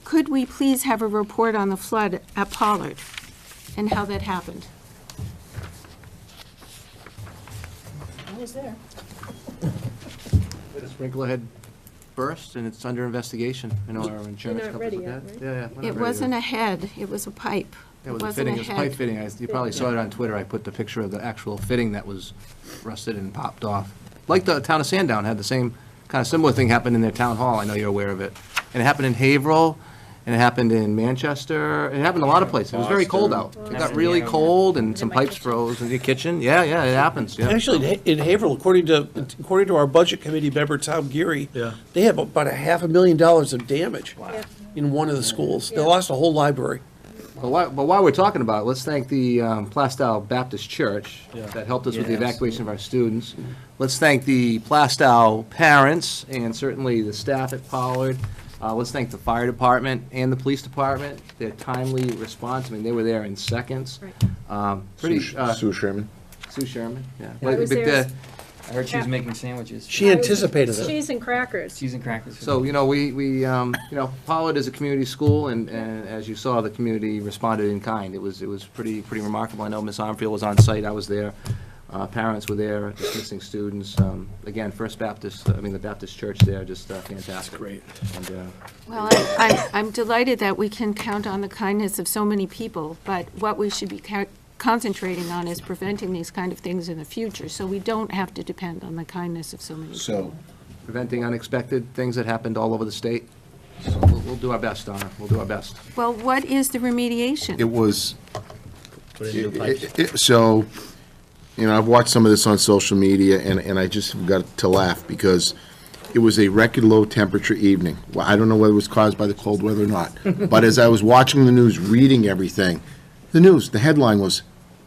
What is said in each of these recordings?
could we please have a report on the flood at Pollard and how that happened? I was there. The sprinkler had burst, and it's under investigation. I know our insurance not company's ready looked yet, at it. right? Yeah, we're not It ready wasn't yet. a head, it was a pipe. It was a wasn't fitting, it was a pipe head. fitting. You probably saw it on Twitter. I put the picture of the actual fitting that was rusted and popped off. Like the town of Sandown had the same, kind of similar thing happen in their town hall. I know you're aware of it. And it happened in Haverhill, and it happened in Manchester. It happened in a lot of places. It was very cold out. It got really cold, and some pipes froze in the kitchen. Yeah, it happens, yeah. Actually, in Haverhill, according to our budget committee member, Tom Geary, they have about $500,000 of damage in one of the schools. They lost a whole library. But while we're talking about it, let's thank the Plastow Baptist Church that helped us with the evacuation of our students. Let's thank the Plastow parents and certainly the staff at Pollard. Let's thank the fire department and the police department, their timely response. I mean, they were there in seconds. Pretty, Sue Sherman. Sue Sherman, yeah. I was But, there. I heard she was making sandwiches. She anticipated it. Cheese and crackers. Cheese and crackers. So, we Pollard is a community school, and as you saw, the community responded in kind. It was pretty remarkable. I know Ms. Armfield was on site, I was there. Parents were there, dismissing students. Again, the Baptist Church there, just fantastic. Great. And, Well, I'm delighted that we can count on the kindness of so many people, but what we should be concentrating on is preventing these kind of things in the future, so we don't have to depend on the kindness of so many people. So, preventing unexpected things that happened all over the state. So we'll do our best, Donna. We'll do our best. Well, what is the remediation? it was, so, I've watched some of this on social media, and I just got to laugh, because it was a record low temperature evening. Well, I don't know whether it was caused by the cold weather or not, but as I was watching the news, reading everything, the headline was,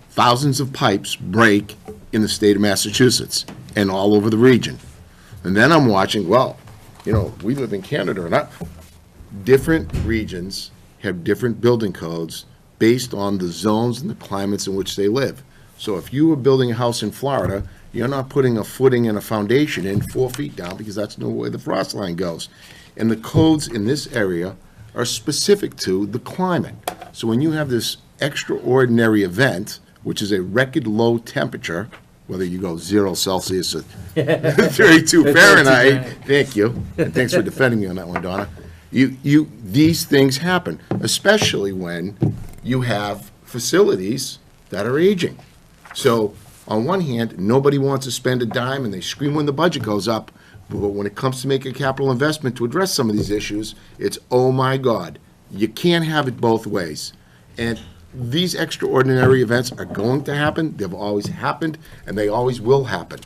thousands of pipes break in the state of Massachusetts and all over the region. And then I'm watching, we live in Canada, and different regions have different building codes based on the zones and the climates in which they live. So if you were building a house in Florida, you're not putting a footing and a foundation in 4 feet down, because that's no way the frost line goes. And the codes in this area are specific to the climate. So when you have this extraordinary event, which is a record low temperature, whether you go 0 Celsius or 32 Fahrenheit, thank you, and thanks for defending me on that one, Donna. These things happen, especially when you have facilities that are aging. So, on one hand, nobody wants to spend a dime, and they scream when the budget goes up, but when it comes to making a capital investment to address some of these issues, it's, oh my God, you can't have it both ways. And these extraordinary events are going to happen, they've always happened, and they always will happen.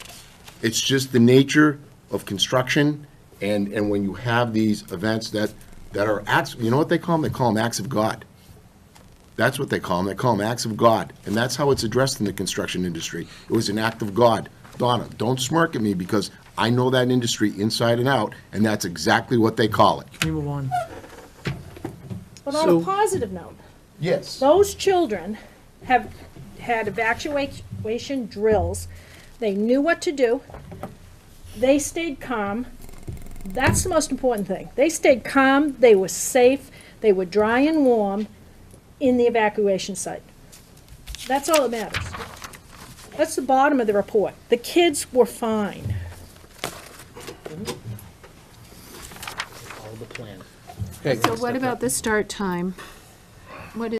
It's just the nature of construction, and when you have these events that are acts, you know what they call them? They call them acts of God. That's what they call them. They call them acts of God, and that's how it's addressed in the construction industry. It was an act of God. Donna, don't smirk at me, because I know that industry inside and out, and that's exactly what they call it. Can we move on? But on a positive note, Yes. those children have had evacuation drills. They knew what to do. They stayed calm. That's the most important thing. They stayed calm, they were safe, they were dry and warm in the evacuation site. That's all that matters. That's the bottom of the report. The kids were fine. Okay. So what about the start time? What is